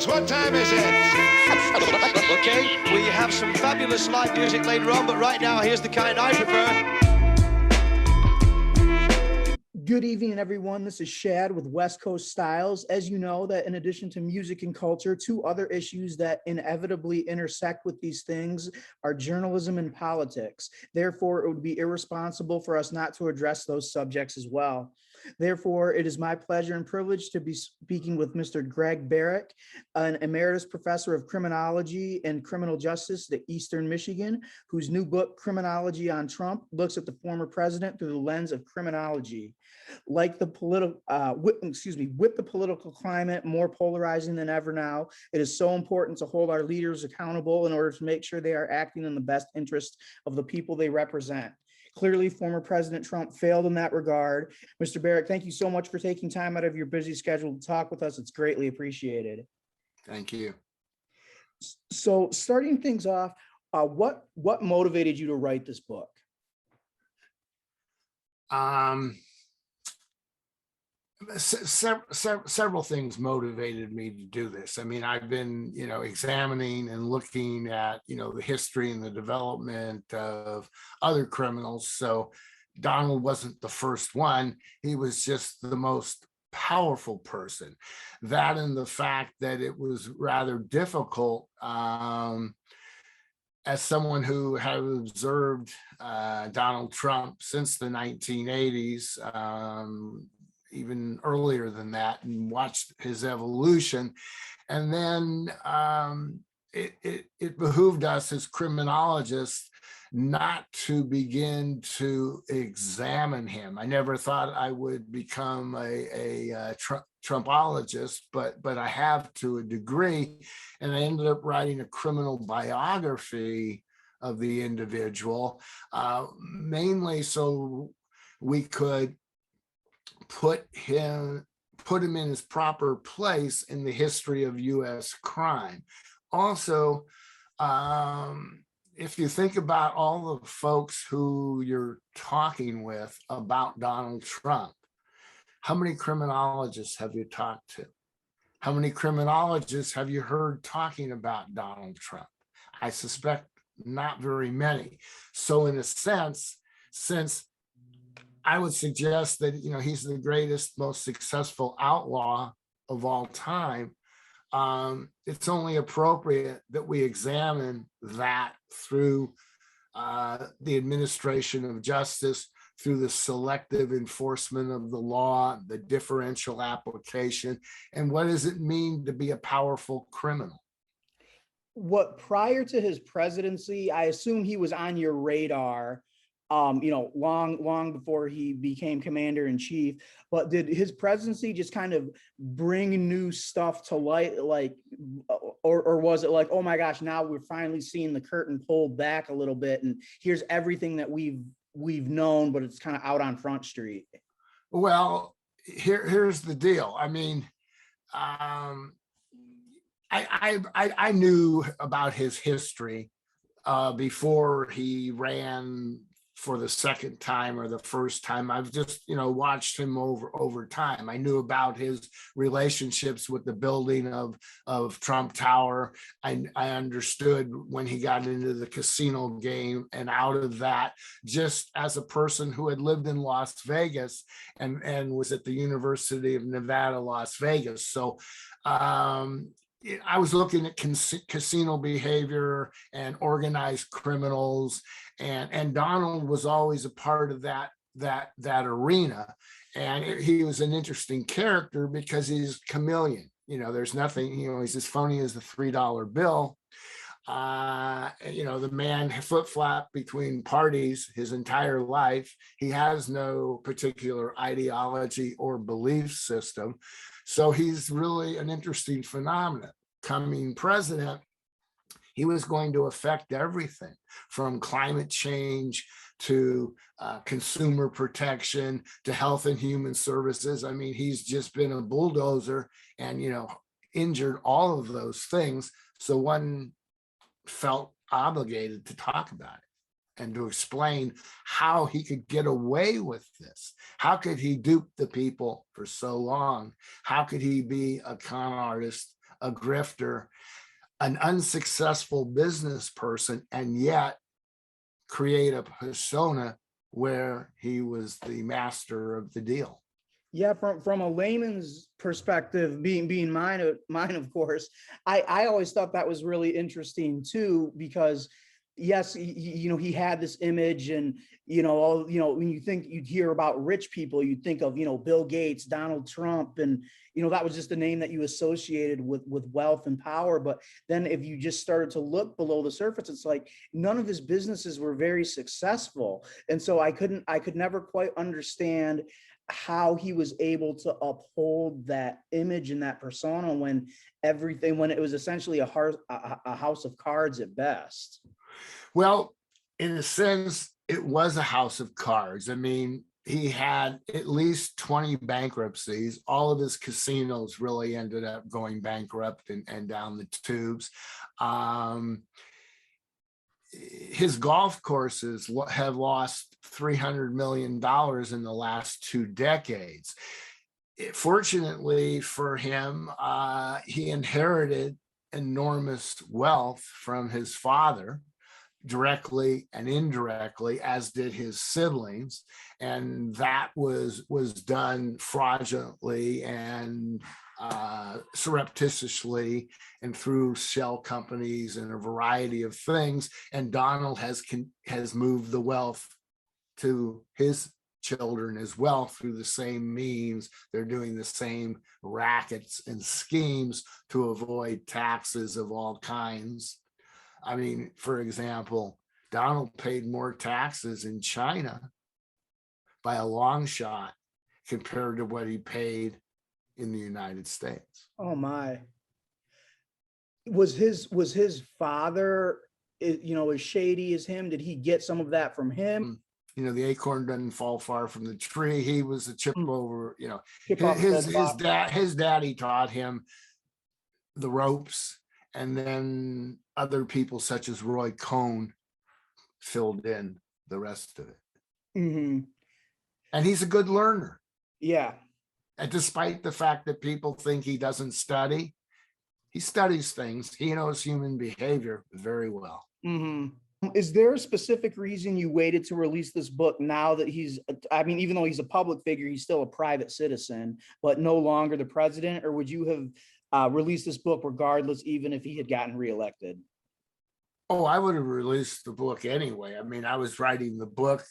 What time is it? Okay, we have some fabulous live music later on, but right now, here's the kind I prefer. Good evening, everyone. This is Shad with West Coast Styles. As you know, that in addition to music and culture, two other issues that inevitably intersect with these things are journalism and politics. Therefore, it would be irresponsible for us not to address those subjects as well. Therefore, it is my pleasure and privilege to be speaking with Mr. Gregg Barak, an emeritus professor of criminology and criminal justice at Eastern Michigan, whose new book, Criminology on Trump, looks at the former president through the lens of criminology. Like the with the political climate more polarizing than ever now, it is so important to hold our leaders accountable in order to make sure they are acting in the best interest of the people they represent. Clearly, former President Trump failed in that regard. Mr. Barak, thank you so much for taking time out of your busy schedule to talk with us. It's greatly appreciated. Thank you. So starting things off, what motivated you to write this book? Several things motivated me to do this. I mean, I've been, examining and looking at, the history and the development of other criminals. So Donald wasn't the first one. He was just the most powerful person. That and the fact that it was rather difficult, as someone who had observed Donald Trump since the 1980s, even earlier than that, and watched his evolution. And then it behooved us as criminologists not to begin to examine him. I never thought I would become a Trumpologist, but I have to a degree. And I ended up writing a criminal biography of the individual, mainly so we could put him in his proper place in the history of U.S. crime. Also, if you think about all the folks who you're talking with about Donald Trump, how many criminologists have you talked to? How many criminologists have you heard talking about Donald Trump? I suspect not very many. So in a sense, since I would suggest that, he's the greatest, most successful outlaw of all time, it's only appropriate that we examine that through the administration of justice, through the selective enforcement of the law, the differential application, and what does it mean to be a powerful criminal? What, prior to his presidency, I assume he was on your radar, long before he became commander in chief. But did his presidency just kind of bring new stuff to light, like, or was it like, oh my gosh, now we're finally seeing the curtain pulled back a little bit, and here's everything that we've known, but it's kind of out on Front Street? Well, here's the deal. I mean, I knew about his history before he ran for the second time or the first time. I've just, watched him over time. I knew about his relationships with the building of Trump Tower. I understood when he got into the casino game and out of that, just as a person who had lived in Las Vegas and was at the University of Nevada, Las Vegas. So I was looking at casino behavior and organized criminals, and Donald was always a part of that arena. And he was an interesting character because he's a chameleon. There's nothing, he's as phony as the $3 bill. The man flip-flopped between parties his entire life. He has no particular ideology or belief system. So he's really an interesting phenomenon. Coming president, he was going to affect everything from climate change to consumer protection to health and human services. I mean, he's just been a bulldozer and, injured all of those things. So one felt obligated to talk about it and to explain how he could get away with this. How could he dupe the people for so long? How could he be a con artist a grifter, an unsuccessful business person, and yet create a persona where he was the master of the deal. Yeah, from a layman's perspective, being mine of course, I always thought that was really interesting too, because yes, he had this image, and when you'd hear about rich people, you'd think of Bill Gates, Donald Trump, and that was just a name that you associated with wealth and power. But then if you just started to look below the surface, it's like none of his businesses were very successful, and so I could never quite understand how he was able to uphold that image and that persona when it was essentially a house of cards at best. Well, in a sense, it was a house of cards. I mean, he had at least 20 bankruptcies. All of his casinos really ended up going bankrupt and down the tubes. His golf courses have lost $300 million in the last 2 decades. Fortunately for him, he inherited enormous wealth from his father, directly and indirectly, as did his siblings, and that was done fraudulently and surreptitiously and through shell companies and a variety of things. And Donald has moved the wealth to his children as well through the same means. They're doing the same rackets and schemes to avoid taxes of all kinds. I mean, for example, Donald paid more taxes in China by a long shot compared to what he paid in the United States. Oh my. Was his father, as shady as him? Did he get some of that from him? The acorn doesn't fall far from the tree. He was a chip over, his daddy taught him the ropes, and then other people such as Roy Cohn filled in the rest of it. Mm-hmm. And he's a good learner. Yeah. And despite the fact that people think he doesn't study, he studies things. He knows human behavior very well. Mm-hmm. Is there a specific reason you waited to release this book now that even though he's a public figure, he's still a private citizen, but no longer the president? Or would you have released this book regardless, even if he had gotten reelected? Oh, I would have released the book anyway. I mean, I was writing the book.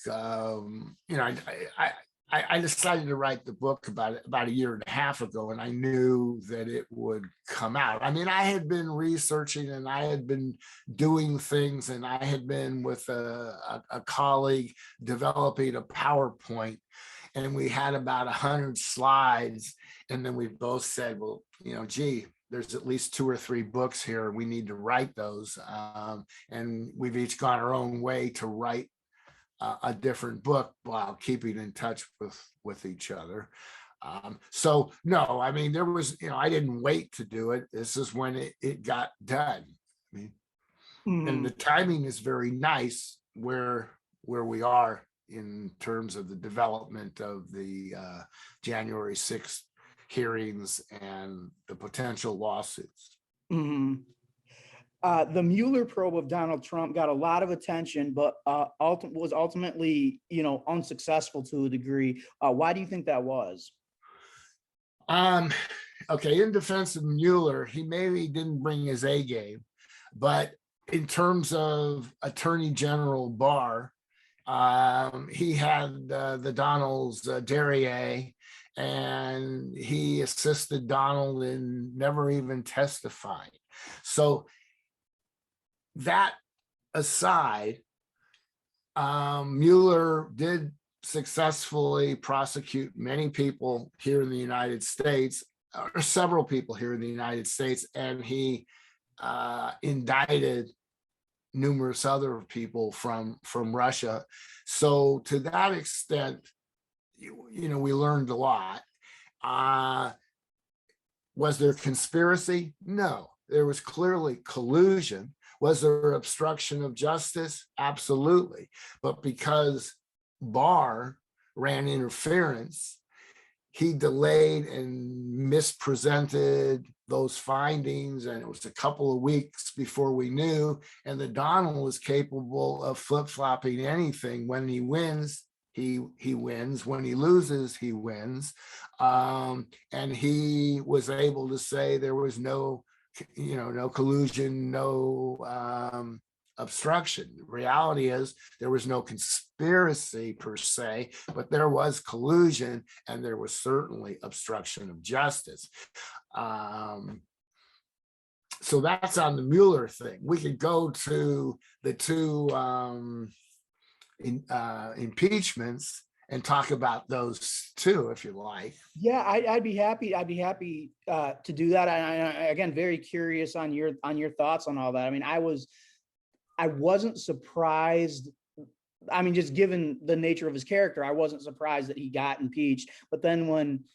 I decided to write the book about a year and a half ago, and I knew that it would come out. I mean, I had been researching and I had been doing things, and I had been with a colleague developing a PowerPoint, and we had about 100 slides. And then we both said, well, gee, there's at least 2 or 3 books here. We need to write those. And we've each gone our own way to write a different book while keeping in touch with each other. So no, I mean, there was, I didn't wait to do it. This is when it got done. I mean, and the timing is very nice where we are in terms of the development of the January 6th hearings and the potential lawsuits. Mm-hmm. The Mueller probe of Donald Trump got a lot of attention, but was ultimately, unsuccessful to a degree. Why do you think that was? Okay, in defense of Mueller, he maybe didn't bring his A game, but in terms of Attorney General Barr, he had the Donald's derriere, and he assisted Donald in never even testifying. So that aside, Mueller did successfully prosecute many people here in the United States, or several people here in the United States, and he indicted numerous other people from Russia. So to that extent, we learned a lot. Was there conspiracy? No, there was clearly collusion. Was there obstruction of justice? Absolutely. But because Barr ran interference, he delayed and mispresented those findings, and it was a couple of weeks before we knew. And the Donald was capable of flip-flopping anything. When he wins, he wins. When he loses, he wins. And he was able to say there was no collusion, no obstruction. The reality is there was no conspiracy per se, but there was collusion, and there was certainly obstruction of justice. So that's on the Mueller thing. We could go to the two impeachments and talk about those too, if you like. Yeah, I'd be happy. I'd be happy to do that. And again, very curious on your thoughts on all that. I mean, I wasn't surprised. I mean, just given the nature of his character, I wasn't surprised that he got impeached. But then when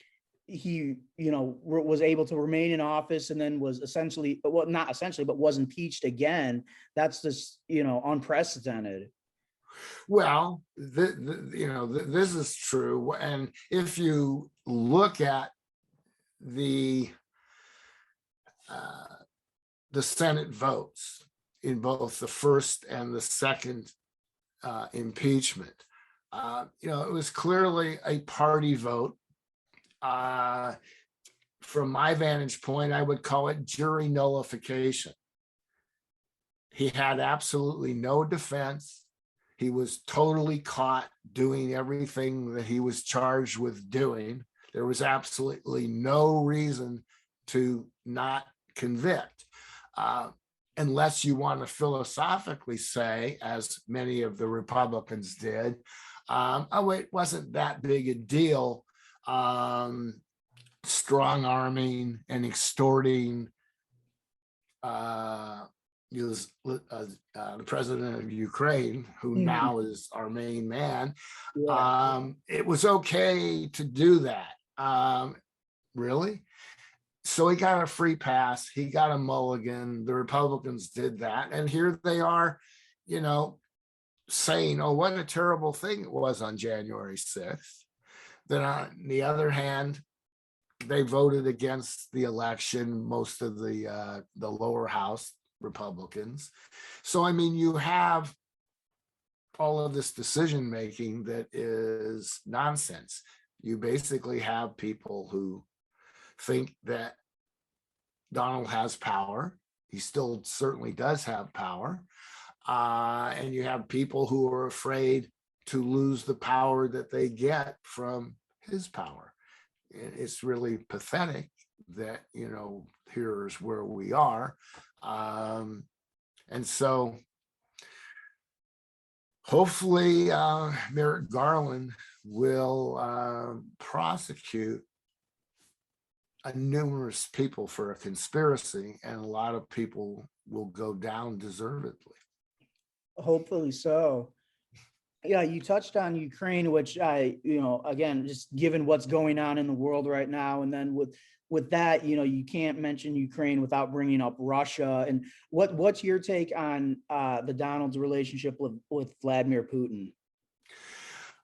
he, was able to remain in office and then was essentially, well, not essentially, but was impeached again, that's just, unprecedented. Well, this is true. And if you look at the Senate votes in both the first and the second impeachment, it was clearly a party vote. From my vantage point, I would call it jury nullification. He had absolutely no defense. He was totally caught doing everything that he was charged with doing. There was absolutely no reason to not convict, unless you want to philosophically say, as many of the Republicans did, it wasn't that big a deal, strong arming and extorting the president of Ukraine, who now is our main man. Yeah. It was okay to do that. Really? So he got a free pass. He got a mulligan. The Republicans did that. And here they are, saying, oh, what a terrible thing it was on January 6th. Then on the other hand, they voted against the election, most of the lower house Republicans. So, I mean, you have all of this decision making that is nonsense. You basically have people who think that Donald has power. He still certainly does have power. And you have people who are afraid to lose the power that they get from his power. It's really pathetic that, here's where we are. And so hopefully Merrick Garland will prosecute numerous people for a conspiracy, and a lot of people will go down deservedly. Hopefully so. Yeah, you touched on Ukraine, which again, just given what's going on in the world right now, and then with that, you can't mention Ukraine without bringing up Russia. And what's your take on the Donald's relationship with Vladimir Putin?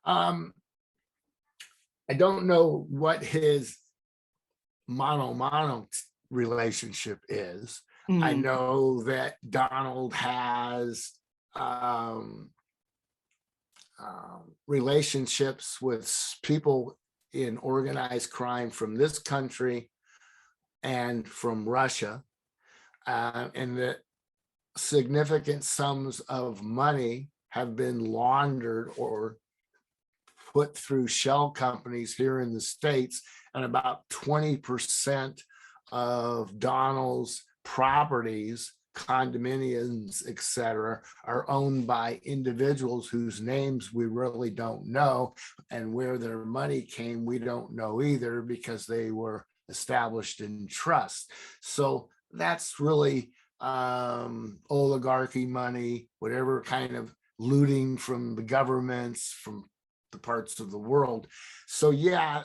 I don't know what his mano relationship is. I know that Donald has relationships with people in organized crime from this country and from Russia, and that significant sums of money have been laundered or put through shell companies here in the States, and about 20% of Donald's properties, condominiums, etc., are owned by individuals whose names we really don't know, and where their money came we don't know either, because they were established in trust. So that's really oligarchy money, whatever kind of looting from the governments, from the parts of the world. So yeah,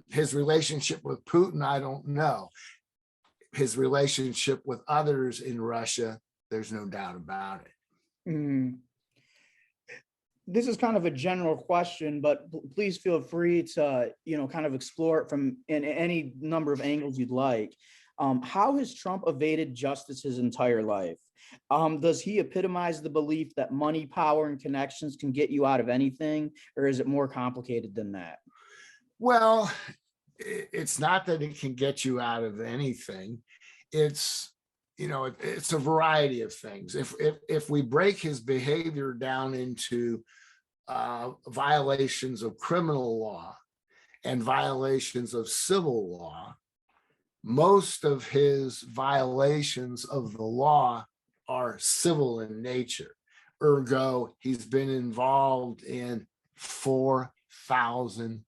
his relationship with Putin, I don't know. His relationship with others in Russia, there's no doubt about it. this is kind of a general question, but please feel free to, kind of explore it from in any number of angles you'd like. How has Trump evaded justice his entire life? Does he epitomize the belief that money, power, and connections can get you out of anything, or is it more complicated than that? Well, it's not that it can get you out of anything. It's, it's a variety of things. If we break his behavior down into violations of criminal law and violations of civil law, most of his violations of the law are civil in nature. Ergo, he's been involved in 4,000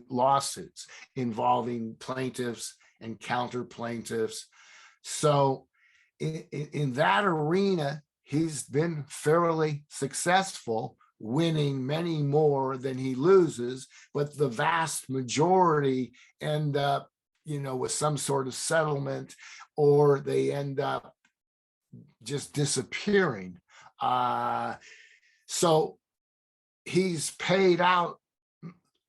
lawsuits involving plaintiffs and counter plaintiffs. So in that arena, he's been fairly successful, winning many more than he loses, but the vast majority end up, with some sort of settlement, or they end up just disappearing. So he's paid out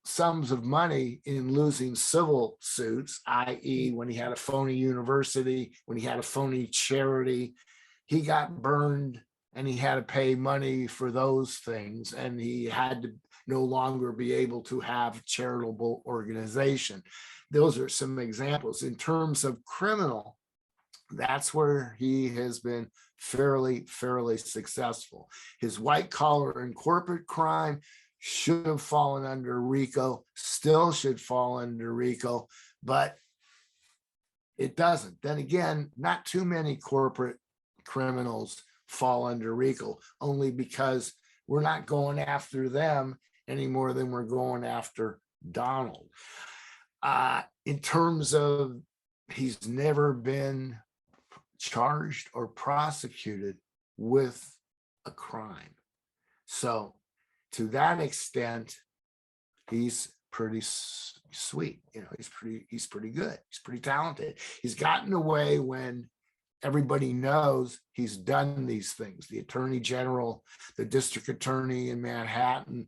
sums of money in losing civil suits, i.e. when he had a phony university, when he had a phony charity, he got burned and he had to pay money for those things, and he had to no longer be able to have charitable organization. Those are some examples. In terms of criminal, that's where he has been fairly successful. His white collar and corporate crime should have fallen under RICO, still should fall under RICO, but it doesn't. Then again, not too many corporate criminals fall under RICO, only because we're not going after them any more than we're going after Donald. In terms of, he's never been charged or prosecuted with a crime. So to that extent, he's pretty sweet. He's pretty good. He's pretty talented. He's gotten away when everybody knows he's done these things. The attorney general, the district attorney in Manhattan,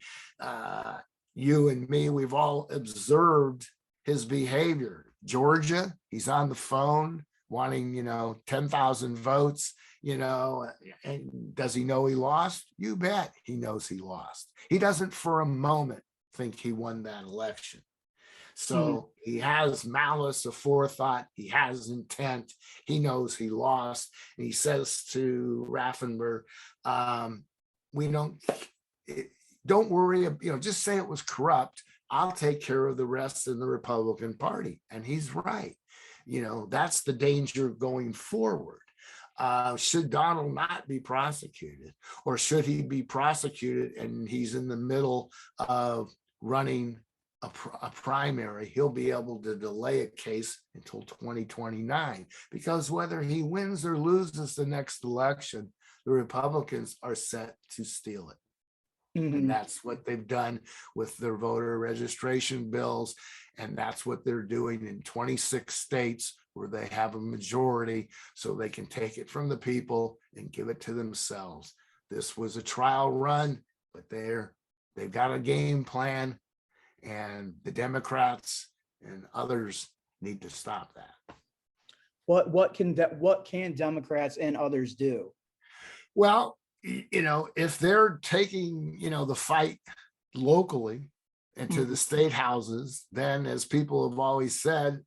you and me, we've all observed his behavior. Georgia, he's on the phone wanting, 10,000 votes, and does he know he lost? You bet he knows he lost. He doesn't for a moment think he won that election. So he has malice aforethought, he has intent, he knows he lost. And he says to Raffenberg, don't worry, just say it was corrupt. I'll take care of the rest in the Republican Party. And he's right. That's the danger going forward. Should Donald not be prosecuted, or should he be prosecuted and he's in the middle of running a primary? He'll be able to delay a case until 2029, because whether he wins or loses the next election, the Republicans are set to steal it. And that's what they've done with their voter registration bills. And that's what they're doing in 26 states where they have a majority, so they can take it from the people and give it to themselves. This was a trial run, but they've got a game plan, and the Democrats and others need to stop that. What can Democrats and others do? Well, if they're taking, the fight locally into the state houses, then, as people have always said,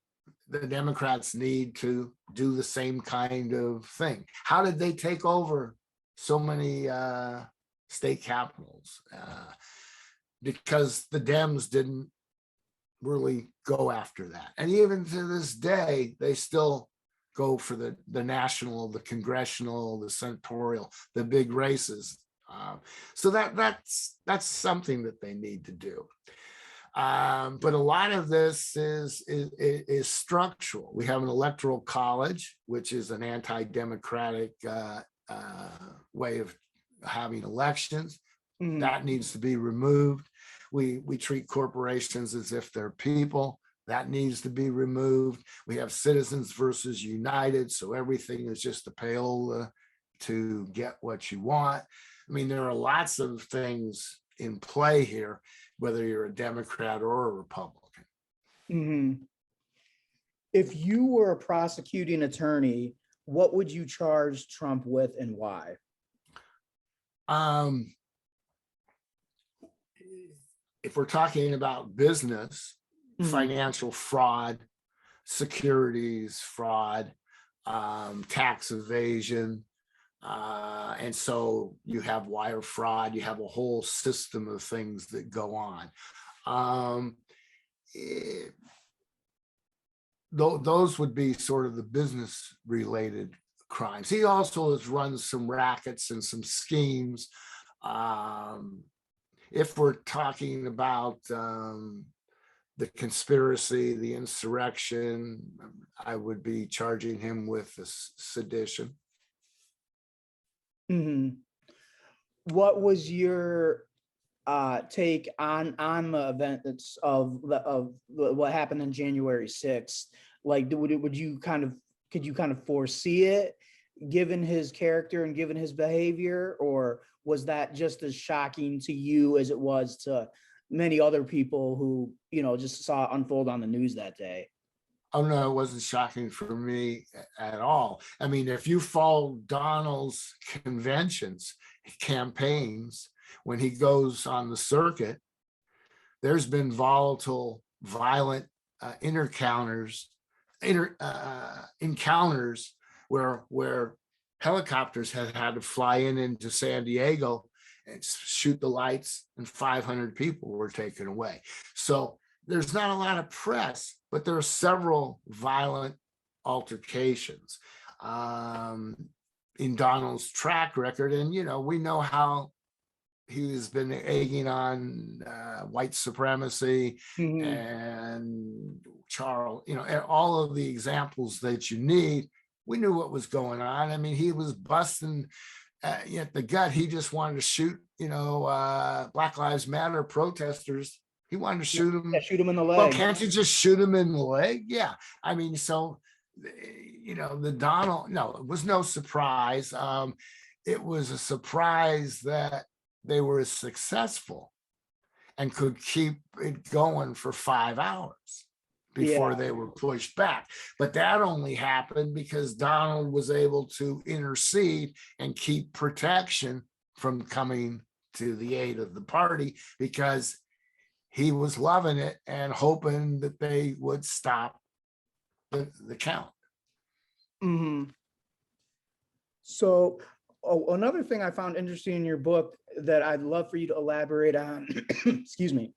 the Democrats need to do the same kind of thing. How did they take over so many state capitals? Because the Dems didn't really go after that. And even to this day, they still go for the national, the congressional, the senatorial, the big races. So that's something that they need to do. But a lot of this is structural. We have an electoral college, which is an anti-democratic way of having elections. That needs to be removed. We treat corporations as if they're people. That needs to be removed. We have Citizens versus United, so everything is just a payola to get what you want. I mean, there are lots of things in play here, whether you're a Democrat or a Republican. Mhm. If you were a prosecuting attorney, what would you charge Trump with and why? Um, if we're talking about business, Mhm. financial fraud, securities fraud, tax evasion, and so you have wire fraud, you have a whole system of things that go on. Those would be sort of the business related crimes. He also has run some rackets and some schemes. If we're talking about the conspiracy, the insurrection, I would be charging him with sedition. Mhm. What was your take on the event that's of what happened on January 6th? Like, would you kind of, could you kind of foresee it given his character and given his behavior, or was that just as shocking to you as it was to many other people who, you know, just saw it unfold on the news that day? Oh no, it wasn't shocking for me at all. I mean, if you follow Donald's conventions, campaigns, when he goes on the circuit, there's been volatile, violent encounters where helicopters have had to fly into San Diego and shoot the lights, and 500 people were taken away. So there's not a lot of press, but there are several violent altercations in Donald's track record. And, you know, we know how he's been egging on white supremacy and Charles, you know, all of the examples that you need. We knew what was going on. I mean, he was busting at the gut. He just wanted to shoot, you know, Black Lives Matter protesters. He wanted to shoot them. Yeah, shoot him in the leg. Well, can't you just shoot him in the leg? Yeah. I mean, so, you know, the Donald, no, it was no surprise. It was a surprise that they were successful and could keep it going for 5 hours before they were pushed back. But that only happened because Donald was able to intercede and keep protection from coming to the aid of the party, because he was loving it and hoping that they would stop the count. Mm-hmm. So another thing I found interesting in your book that I'd love for you to elaborate on, excuse me,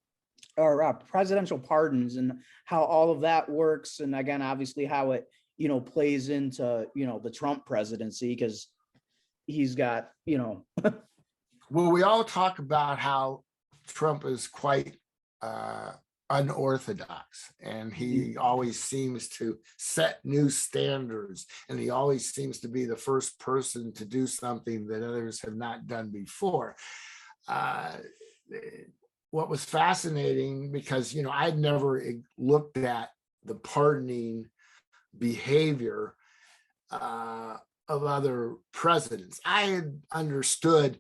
are presidential pardons and how all of that works. And again, obviously how it, you know, plays into, you know, the Trump presidency, because he's got, you know. Well, we all talk about how Trump is quite unorthodox, and he always seems to set new standards, and he always seems to be the first person to do something that others have not done before. What was fascinating, because, you know, I'd never looked at the pardoning behavior of other presidents. I had understood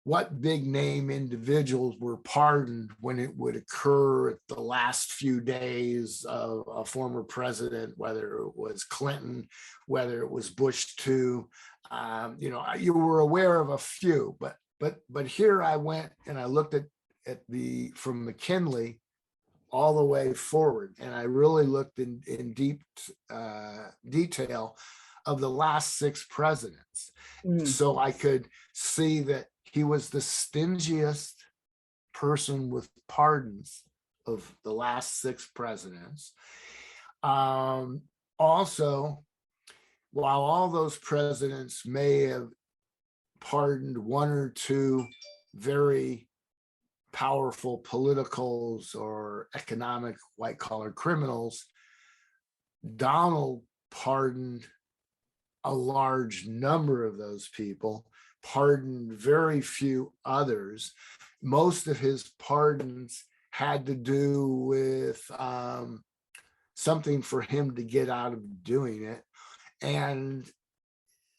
what big name individuals were pardoned when it would occur at the last few days of a former president, whether it was Clinton, whether it was Bush too. You know, you were aware of a few, but here I went and I looked at the from McKinley all the way forward, and I really looked in deep detail of the last 6 presidents, so I could see that he was the stingiest person with pardons of the last 6 presidents. Also, while all those presidents may have pardoned 1 or 2 very powerful politicals or economic white-collar criminals, Donald pardoned a large number of those people, pardoned very few others. Most of his pardons had to do with something for him to get out of doing it. And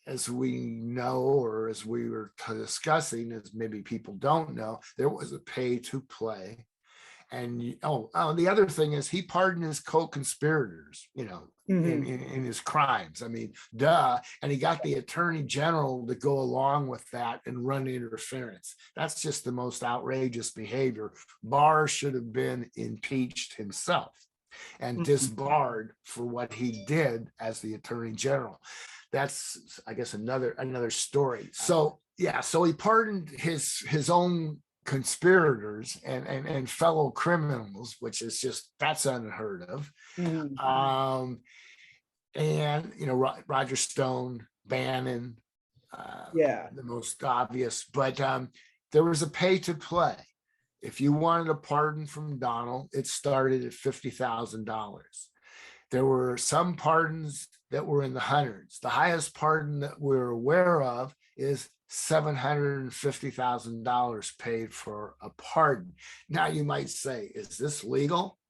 as we know, or as we were discussing, as maybe people don't know, there was a pay to play. And the other thing is he pardoned his co-conspirators, in his crimes. I mean, duh. And he got the attorney general to go along with that and run interference. That's just the most outrageous behavior. Barr should have been impeached himself and disbarred for what he did as the attorney general. That's, I guess, another story. So yeah, so he pardoned his own conspirators and fellow criminals, which is that's unheard of. And Roger Stone, Bannon, the most obvious, but there was a pay to play. If you wanted a pardon from Donald, it started at $50,000. There were some pardons that were in the hundreds. The highest pardon that we're aware of is $750,000 paid for a pardon. Now you might say, is this legal?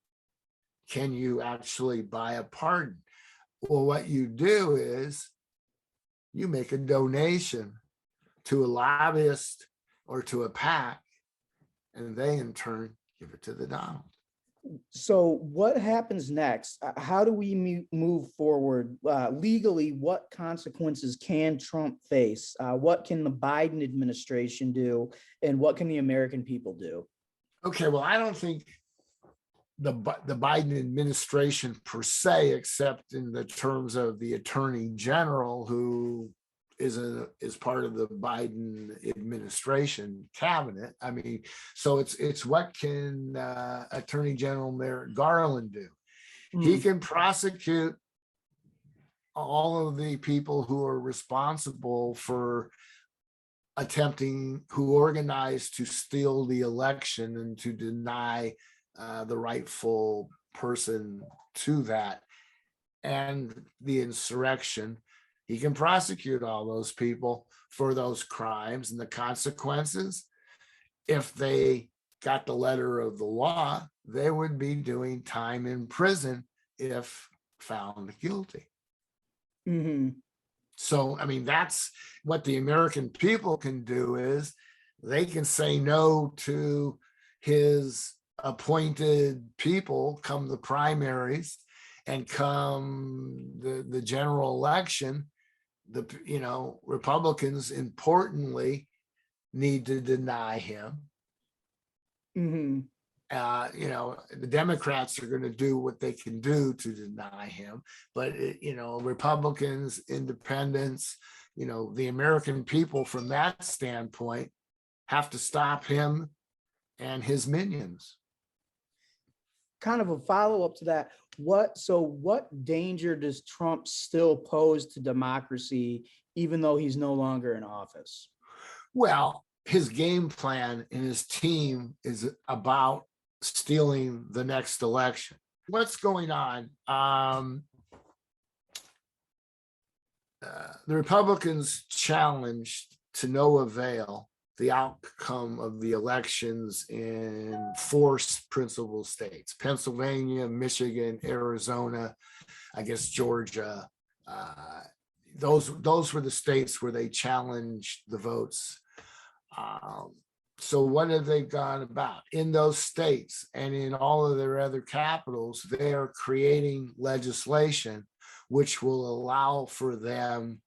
Can you actually buy a pardon? Well, what you do is you make a donation to a lobbyist or to a PAC, and they in turn give it to the Donald. So what happens next? How do we move forward legally? What consequences can Trump face? What can the Biden administration do? And what can the American people do? Okay, well, I don't think the Biden administration per se, except in the terms of the attorney general, who is part of the Biden administration cabinet. I mean, so it's what can Attorney General Merrick Garland do? He can prosecute all of the people who are responsible for who organized to steal the election and to deny the rightful person to that, and the insurrection. He can prosecute all those people for those crimes, and the consequences, if they got the letter of the law, they would be doing time in prison if found guilty. So, I mean, that's what the American people can do, is they can say no to his appointed people come the primaries, and come the general election. Republicans importantly need to deny him. The Democrats are going to do what they can do to deny him, but Republicans, independents, the American people from that standpoint have to stop him and his minions. Kind of a follow-up to that. What danger does Trump still pose to democracy, even though he's no longer in office? Well, his game plan and his team is about stealing the next election. What's going on? The Republicans challenged to no avail the outcome of the elections in 4 principal states: Pennsylvania, Michigan, Arizona, I guess Georgia. Those were the states where they challenged the votes. So what have they gone about? In those states and in all of their other capitals, they are creating legislation which will allow for them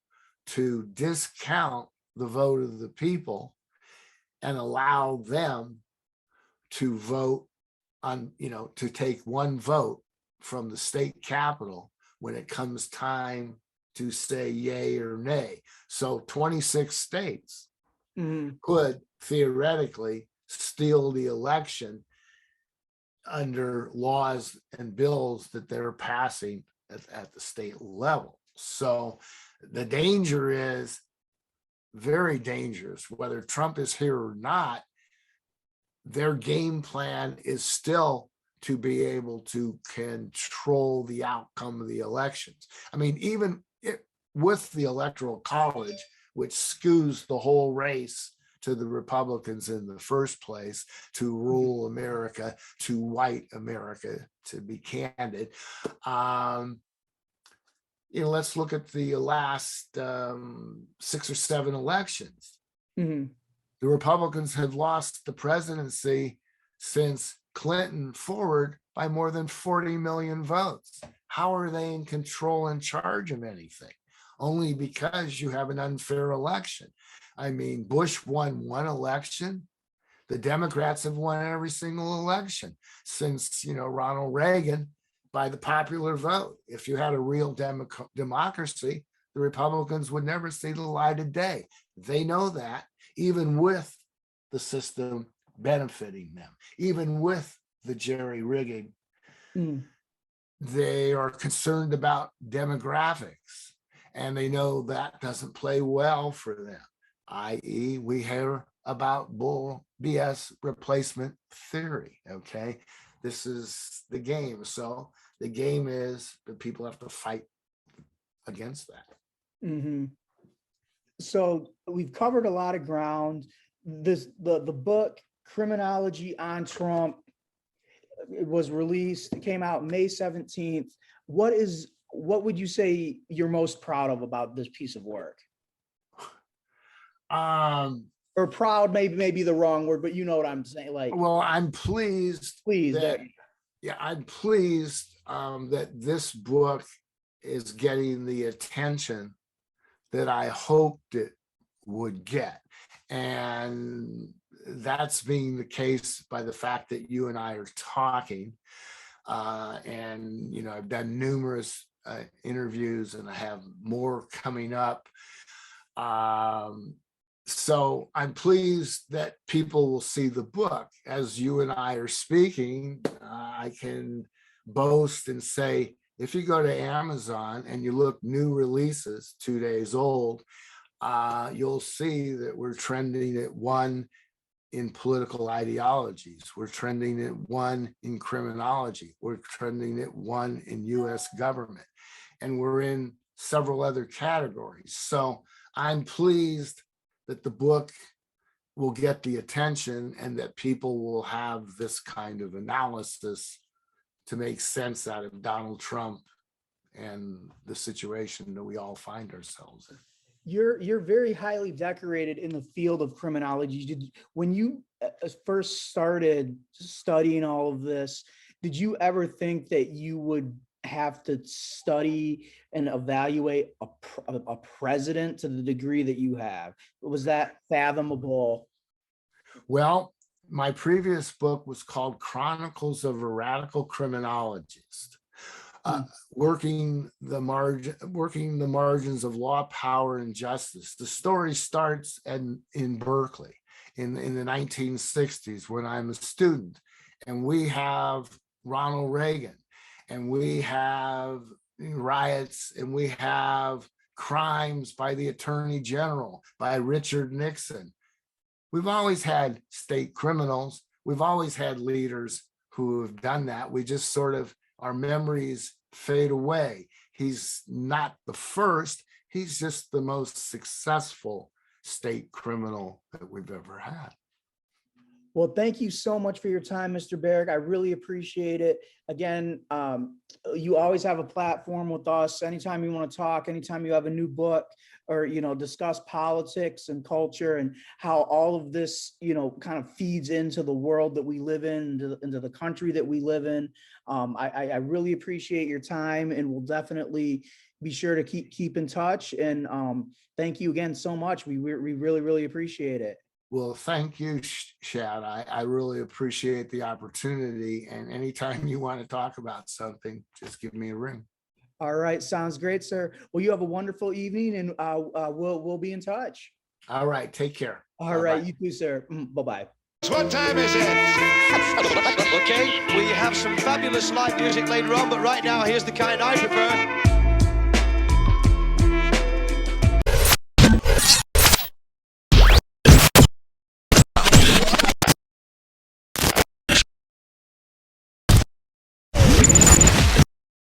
to discount the vote of the people and allow them to vote on, to take one vote from the state capital when it comes time to say yay or nay. So 26 states could theoretically steal the election under laws and bills that they're passing at the state level. So the danger is very dangerous. Whether Trump is here or not, their game plan is still to be able to control the outcome of the elections. I mean, even with the Electoral College, which skews the whole race to the Republicans in the first place, to rule America, to white America, to be candid, let's look at the last 6 or 7 elections. Mhm. The Republicans have lost the presidency since Clinton forward by more than 40 million votes. How are they in control and charge of anything? Only because you have an unfair election. I mean, Bush won one election. The Democrats have won every single election since, Ronald Reagan by the popular vote. If you had a real democracy, the Republicans would never see the light of day. They know that, even with the system benefiting them, even with the jerry-rigging. They are concerned about demographics, and they know that doesn't play well for them, i.e. we hear about bull BS replacement theory, okay? This is the game. So the game is that people have to fight against that. So we've covered a lot of ground. The book Criminology on Trump, it was released, it came out May 17th. What would you say you're most proud of about this piece of work? Or proud, maybe the wrong word, but you know what I'm saying. Well, I'm pleased. I'm pleased that this book is getting the attention that I hoped it would get. And that's being the case by the fact that you and I are talking. And, I've done numerous interviews, and I have more coming up. So I'm pleased that people will see the book. As you and I are speaking, I can boast and say, if you go to Amazon and you look new releases 2 days old, you'll see that we're trending at 1 in political ideologies. We're trending at 1 in criminology. We're trending at 1 in US government. And we're in several other categories. So I'm pleased that the book will get the attention and that people will have this kind of analysis to make sense out of Donald Trump and the situation that we all find ourselves in. You're very highly decorated in the field of criminology. When you first started studying all of this, did you ever think that you would have to study and evaluate a president to the degree that you have? Was that fathomable? Well, my previous book was called Chronicles of a Radical Criminologist, working the margins of law, power, and justice. The story starts in Berkeley in the 1960s when I'm a student, and we have Ronald Reagan, and we have riots, and we have crimes by the Attorney General, by Richard Nixon. We've always had state criminals. We've always had leaders who have done that. We just sort of, our memories fade away. He's not the first. He's just the most successful state criminal that we've ever had. Well, thank you so much for your time, Mr. Barak. I really appreciate it. Again, you always have a platform with us. Anytime you want to talk, anytime you have a new book, or, discuss politics and culture and how all of this, kind of feeds into the world that we live in, into the country that we live in. I really appreciate your time, and we'll definitely be sure to keep in touch. And thank you again so much. We really, really appreciate it. Well, thank you, Shad. I really appreciate the opportunity. And anytime you want to talk about something, just give me a ring. All right. Sounds great, sir. Well, you have a wonderful evening, and we'll be in touch. All right. Take care. All Bye-bye. Right. You too, sir. Bye-bye. What time is it? Okay, we have some fabulous live music later on, but right now, here's the kind I prefer.